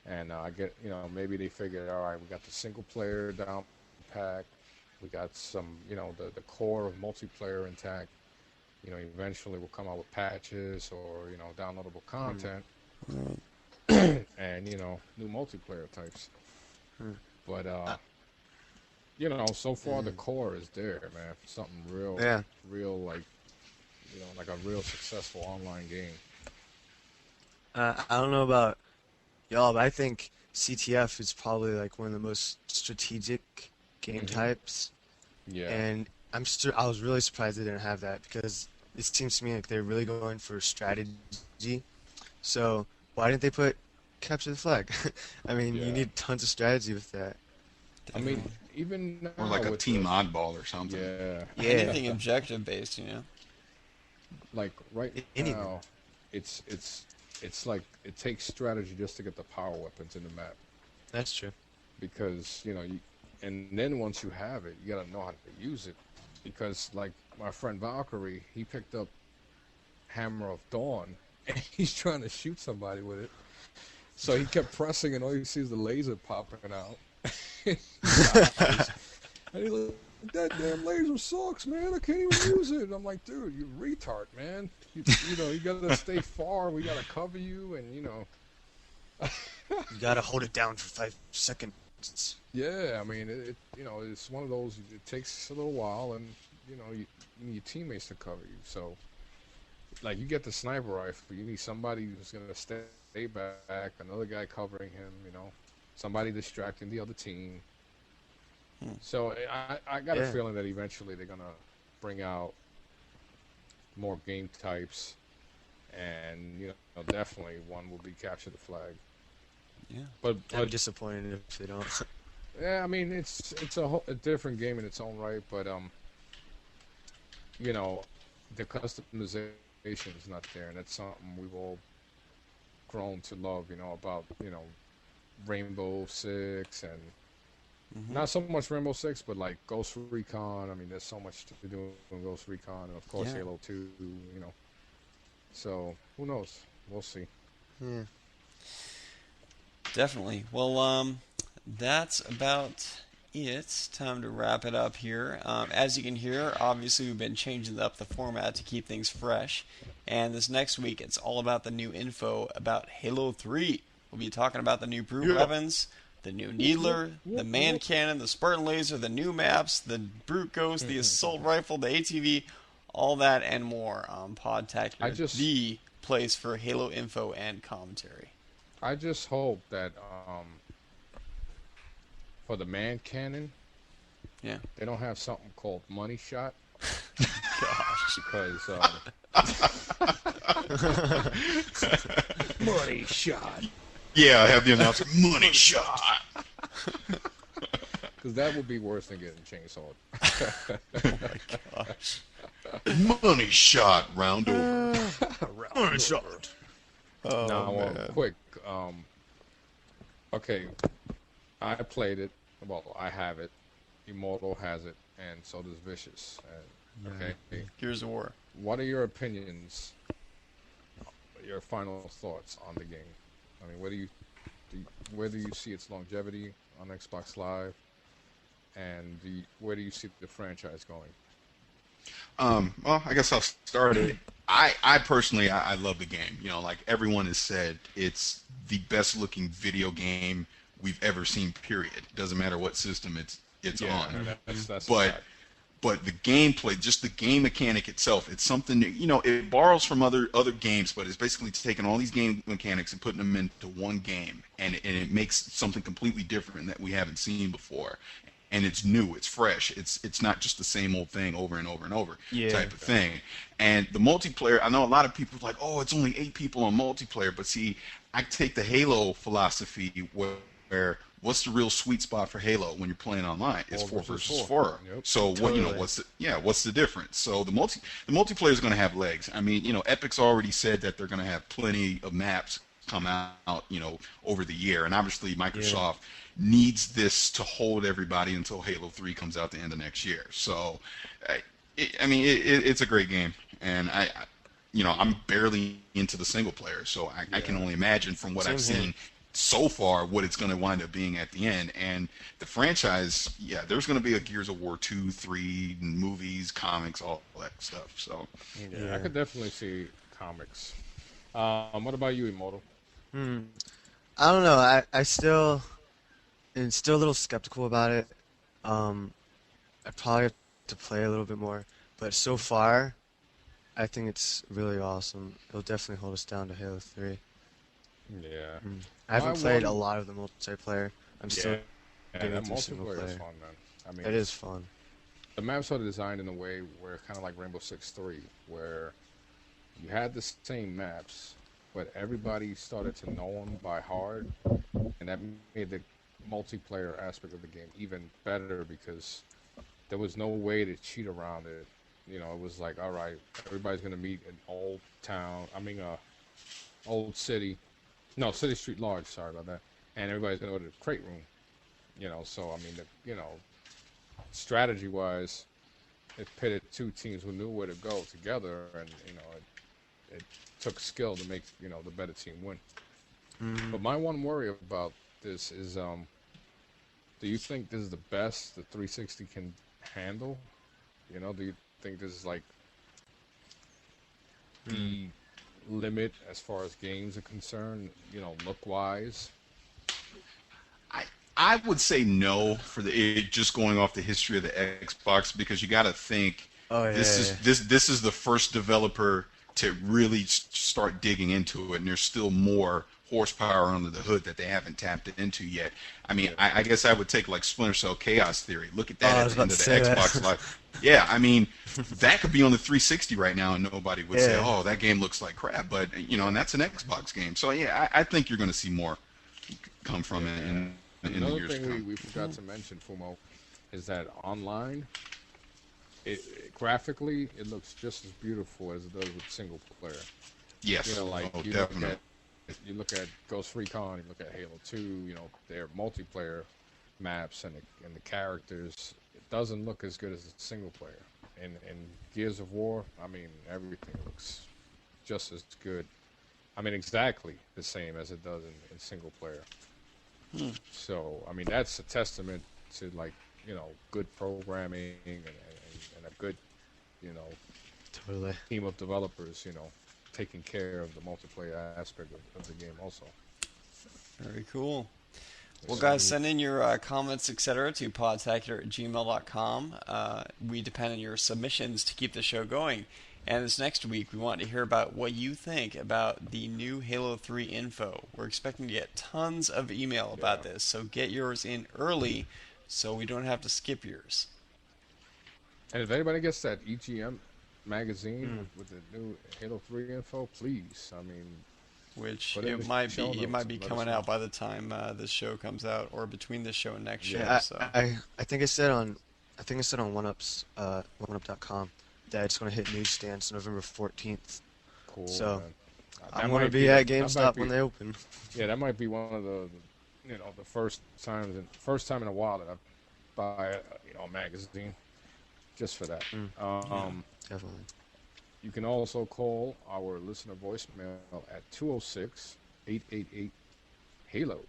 and I get, maybe they figured, all right, we got the single player down pack, we got some, the core of multiplayer intact. Eventually we'll come out with patches or downloadable content, and new multiplayer types. But so far the core is there, man. Something real, Yeah. real like a real successful online game. I don't know about y'all, but I think CTF is probably like one of the most strategic game types. Yeah. And I was really surprised they didn't have that, because it seems to me like they're really going for strategy. So why didn't they put capture the flag? I mean, Yeah. you need tons of strategy with that. I mean, even now Or like a with team the- oddball or something. Yeah. Anything objective based, Like right Anything. now, it's like it takes strategy just to get the power weapons in the map, That's true. because and then once you have it, you gotta know how to use it, because like my friend Valkyrie, he picked up Hammer of Dawn and he's trying to shoot somebody with it, so he kept pressing and all you see is the laser popping out. And he's like, that damn laser sucks, man. I can't even use it. And I'm like, dude, you retard, man. You gotta stay far. We gotta cover you, and You gotta hold it down for 5 seconds. yeah. I mean, it's one of those. It takes a little while, and you need your teammates to cover you. So, like, you get the sniper rifle, you need somebody who's gonna stay back, another guy covering him. Somebody distracting the other team. So I got a Yeah. feeling that eventually they're gonna bring out more game types, and definitely one will be capture the flag. Yeah. But I'd be disappointed if they don't. Yeah, I mean it's a different game in its own right, but you know, the customization is not there, and that's something we've all grown to love. You know about Rainbow Six and Hmm. not so much Rainbow Six, but like Ghost Recon. I mean, there's so much to do in Ghost Recon, and of course Yeah, Halo 2. You know, so who knows? We'll see. Yeah. definitely. Well, that's about it. Time to wrap it up here. As you can hear, obviously we've been changing up the format to keep things fresh. And this next week, it's all about the new info about Halo 3. We'll be talking about the new brute weapons, the new Needler, the man cannon, the Spartan laser, the new maps, the brute ghost, the assault rifle, the ATV, all that and more on I Podtacular, just the place for Halo info and commentary. I just hope that for the man cannon, Yeah. they don't have something called money shot Gosh. because Money shot. Yeah, I have the announcer. Money shot. that would be worse than getting chainsawed. Gosh. Money shot. Round over. Money shot. Oh, Now, man. quick. Okay, I played it. Well, I have it. Immortal has it, and so does Vicious. Okay, Gears of War. what are your opinions? Your final thoughts on the game? I mean, where do you see its longevity on Xbox Live, and where do you see the franchise going? Well, I guess I'll start it. I personally, I love the game. You know, like everyone has said, it's the best looking video game we've ever seen. Period. Doesn't matter what system it's on. That's a But fact. but the gameplay, just the game mechanic itself, it's something that, it borrows from other games, but it's basically taking all these game mechanics and putting them into one game, and it makes something completely different that we haven't seen before. And it's new, it's fresh, it's not just the same old thing over and over and over type of thing. And the multiplayer, I know a lot of people are like, oh, it's only 8 people on multiplayer, but see, I take the Halo philosophy where what's the real sweet spot for Halo when you're playing online? It's 4 versus 4. Yep. So what's the difference? So the multiplayer is going to have legs. I mean, Epic's already said that they're going to have plenty of maps come out, over the year, and obviously Microsoft needs this to hold everybody until Halo 3 comes out the end of next year. So, it's a great game, and I'm barely into the single player, so I can only imagine from what I've seen so far what it's going to wind up being at the end. And the franchise, there's going to be a Gears of War 2, 3, movies, comics, all that stuff. So, Yeah, I could definitely see comics. What about you, Immortal? I don't know. I still am still a little skeptical about it. I probably have to play a little bit more, but so far, I think it's really awesome. It'll definitely hold us down to Halo 3. Yeah. I haven't My played one- a lot of the multiplayer. I'm still Yeah, getting that into single multiplayer is player. fun, man. I mean, It is fun. the maps are designed in a way where kind of like Rainbow Six 3, where you had the same maps, but everybody started to know them by heart, and that made the multiplayer aspect of the game even better because there was no way to cheat around it. It was like, all right, everybody's gonna meet in old town. Old city. No, City Street Large. Sorry about that. And everybody's gonna go to the crate room. So I mean, strategy-wise, it pitted two teams who knew where to go together, and it took skill to make the better team win. But my one worry about this is, do you think this is the best the 360 can handle? Do you think this is like the limit as far as games are concerned? Look-wise. I would say no for just going off the history of the Xbox, because you got to think this is the first developer to really start digging into it, and there's still more horsepower under the hood that they haven't tapped into yet. I mean, I guess I would take like Splinter Cell Chaos Theory. Look at that at the end of the Xbox Live. Yeah, I mean, that could be on the 360 right now, and nobody would say, "Oh, that game looks like crap." But and that's an Xbox game. So yeah, I think you're going to see more come from it in in the Another years to thing come. we forgot to mention, Fumo, is that online, graphically, it looks just as beautiful as it does with single player. Yes. You know, like Oh, you definitely. look at Ghost Recon, you look at Halo 2, you know, their multiplayer maps and the characters. It doesn't look as good as a single player. And Gears of War, I mean, everything looks just as good. I mean, exactly the same as it does in single player. So, I mean, that's a testament to, like, you know, good programming and a good, you know, Totally. team of developers, you know, taking care of the multiplayer aspect of the game also. Very cool. Well, guys, send in your comments, etc., to podtacular@gmail.com. We depend on your submissions to keep the show going. And this next week, we want to hear about what you think about the new Halo 3 info. We're expecting to get tons of email about this, so get yours in early so we don't have to skip yours. And if anybody gets that EGM magazine with the new Halo 3 info, please, I mean, Which put it in it the might show be notes and let us coming know. out by the time this show comes out, or between this show and next show. Yeah, So I think it said on OneUp.com that it's going to hit newsstands November 14th. Cool. So, man. I'm That going to might be that at might GameStop be- when they open. Yeah, that might be one of the, you know, the first time in a while that I buy a magazine just for that. Definitely. You can also call our listener voicemail at 206-888-HALO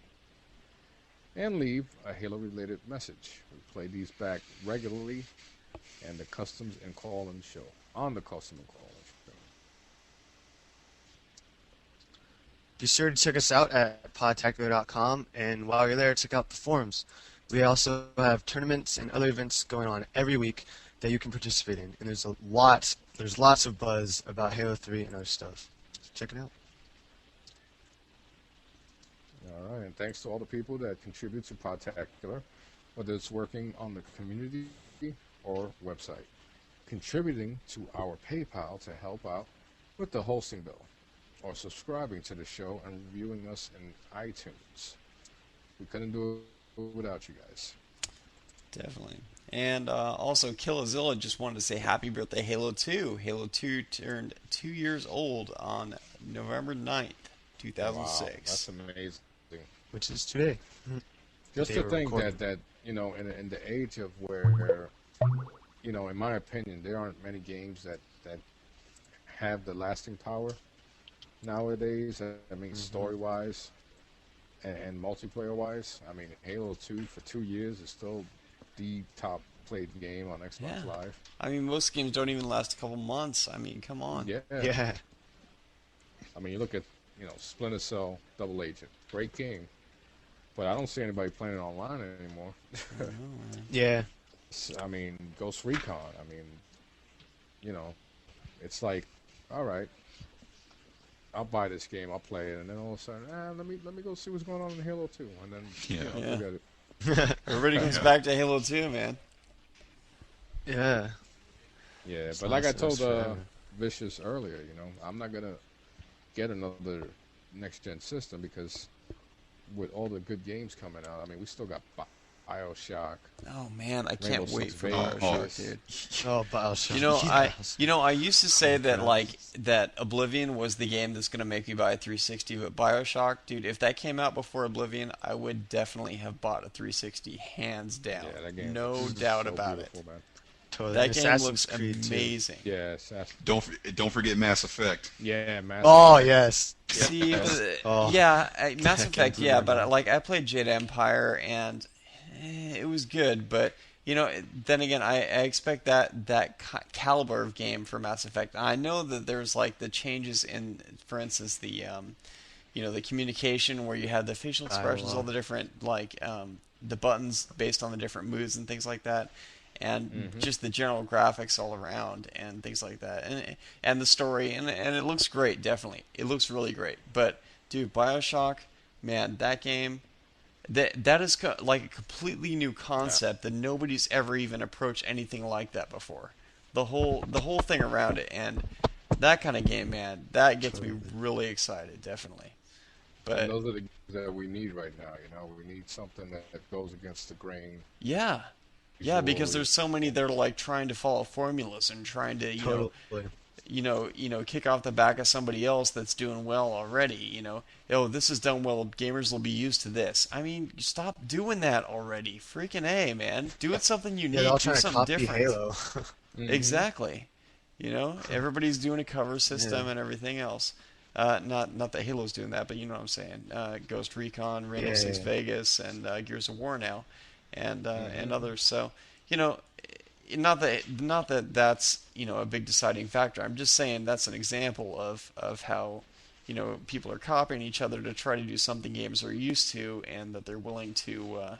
and leave a Halo-related message. We play these back regularly and the Customs and Call-In show, on the Custom and Call-In show. Be sure to check us out at podtacular.com, and while you're there, check out the forums. We also have tournaments and other events going on every week that you can participate in, and there's lots of buzz about Halo 3 and other stuff. So check it out. All right, and thanks to all the people that contribute to Podtacular, whether it's working on the community or website, contributing to our PayPal to help out with the hosting bill, or subscribing to the show and reviewing us in iTunes. We couldn't do it without you guys. definitely. And also, Killazilla just wanted to say happy birthday, Halo 2. Halo 2 turned 2 years old on November 9th, 2006. Wow, that's amazing. Which is today. Just They to were think recording. that you know, in the age of where, you know, in my opinion, there aren't many games that have the lasting power nowadays. I mean, story-wise and multiplayer-wise. I mean, Halo 2 for 2 years is still the top played game on Xbox Yeah. Live. I mean, most games don't even last a couple months. I mean, come on. Yeah. Yeah. I mean, you look at, you know, Splinter Cell, Double Agent, great game, but I don't see anybody playing it online anymore. Yeah. I mean, Ghost Recon. I mean, you know, it's like, all right, I'll buy this game, I'll play it, and then all of a sudden, let me go see what's going on in Halo 2, and then Yeah. you know, forget it. Everybody comes back to Halo 2, man. Yeah. Yeah, It's but like I nice, told that's forever. Vicious earlier, you know, I'm not gonna get another next gen system because with all the good games coming out, I mean, we still got BioShock. Oh man, I Rainbow can't wait Six for Vegas. BioShock, dude. Oh, BioShock. You know, I used to say that God. like that Oblivion was the game that's gonna make me buy a 360, but BioShock, dude, if that came out before Oblivion, I would definitely have bought a 360, hands down. Yeah, that game. No looks doubt so about it. beautiful, man. Totally. That game Assassin's looks Creed too. amazing. Yeah, Assassin. Don't forget Mass Effect. Yeah, man. Oh, yes. See, Oh. yeah, Mass I can't Effect, believe yeah, I but know. like I played Jade Empire and it was good, but you know, then again, I expect that caliber of game for Mass Effect. I know that there's like the changes in, for instance, the you know, the communication where you have the facial expressions, all the different like the buttons based on the different moves and things like that. And just the general graphics all around and things like that, and the story, and it looks great. Definitely, it looks really great. But dude, BioShock, man, that game, that is like a completely new concept that nobody's ever even approached anything like that before. The whole thing around it, and that kind of game, man, that gets me really excited. Definitely. But those are the games that we need right now. You know, we need something that goes against the grain. yeah, yeah, because Visually. there's so many that are like trying to follow formulas and trying to, Totally. kick off the back of somebody else that's doing well already. Oh, this is done well. Gamers will be used to this. I mean, stop doing that already. Freaking A, man. Do it something Yeah, they're all unique. Do trying to something copy different. Halo. Exactly. Everybody's doing a cover system and everything else. Not that Halo's doing that, but you know what I'm saying. Ghost Recon, Rainbow Six Yeah. Vegas, and Gears of War now, and others. So you know, not that that's a big deciding factor. I'm just saying that's an example of how people are copying each other to try to do something games are used to, and that they're willing to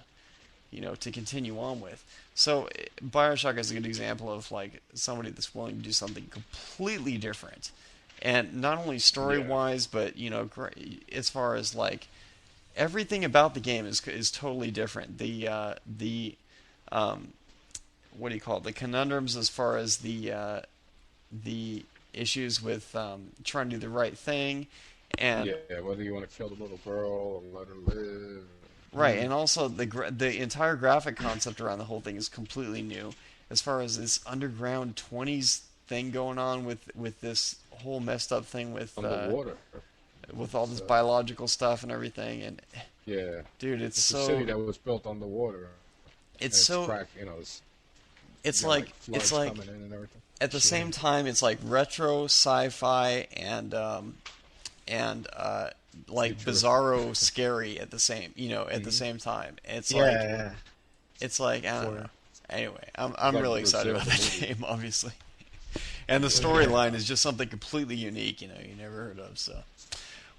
continue on with. So Bioshock is a good example of like somebody that's willing to do something completely different, and not only story wise, but as far as like everything about the game is totally different. The what do you call it? The conundrums as far as the issues with trying to do the right thing, and Yeah, whether you want to kill the little girl or let her live. right, and also the entire graphic concept around the whole thing is completely new. As far as this underground 20s thing going on with this whole messed up thing Underwater. with all this biological stuff and everything, and Yeah. dude, it's It's a so city that was built underwater. it's so cracked, you know, it's it's got, like floods it's like coming in and everything. at the same time it's like retro sci-fi and like bizarro scary at the same time. It's like Yeah. it's like I don't Horror. know. Anyway, I'm Like really excited Brazil, about that the movie. game, obviously. And the storyline is just something completely unique, you never heard of. So,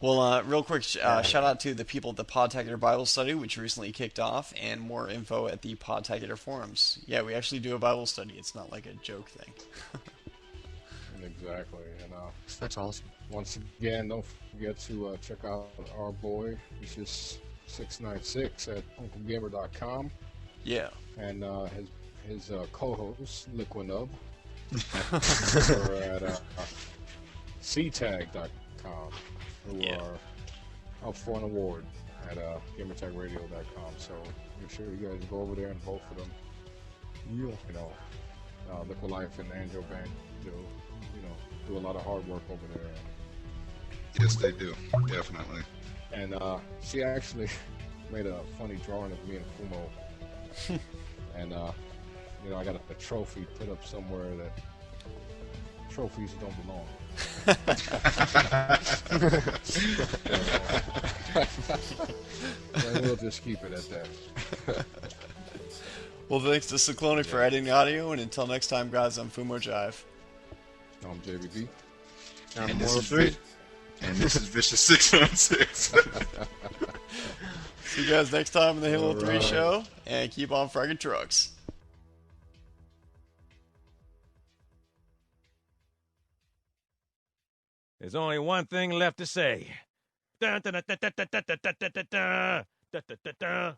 well, real quick, shout out to the people at the Podtacular Bible Study, which recently kicked off, and more info at the Podtacular forums. Yeah, we actually do a Bible study. It's not like a joke thing. Exactly. And That's awesome. once again, don't forget to check out our boy, which is 696 at unclegamer.com, Yeah. and his co-host Liquinub over at ctag.com, who Yeah. are up for an award at gamertagradio.com. So make sure you guys go over there and vote for them. You know, Liquid Life and Angel Bank do a lot of hard work over there. Yes, they do. Definitely. And she actually made a funny drawing of me and Fumo. And I got a trophy put up somewhere that trophies don't belong. And we'll just keep it at that. Well, thanks to Ciclonic for editing audio, and until next time, guys, I'm Fumo Jive. I'm JVB. I'm And this Immortal is 3. And this is Vicious 616. See you guys next time in the Halo 3 Alright. show, and keep on fragging trucks. There's only one thing left to say. Dun, dun, dun, dun, dun, dun, dun, dun, dun, dun, dun, dun, dun, dun, dun.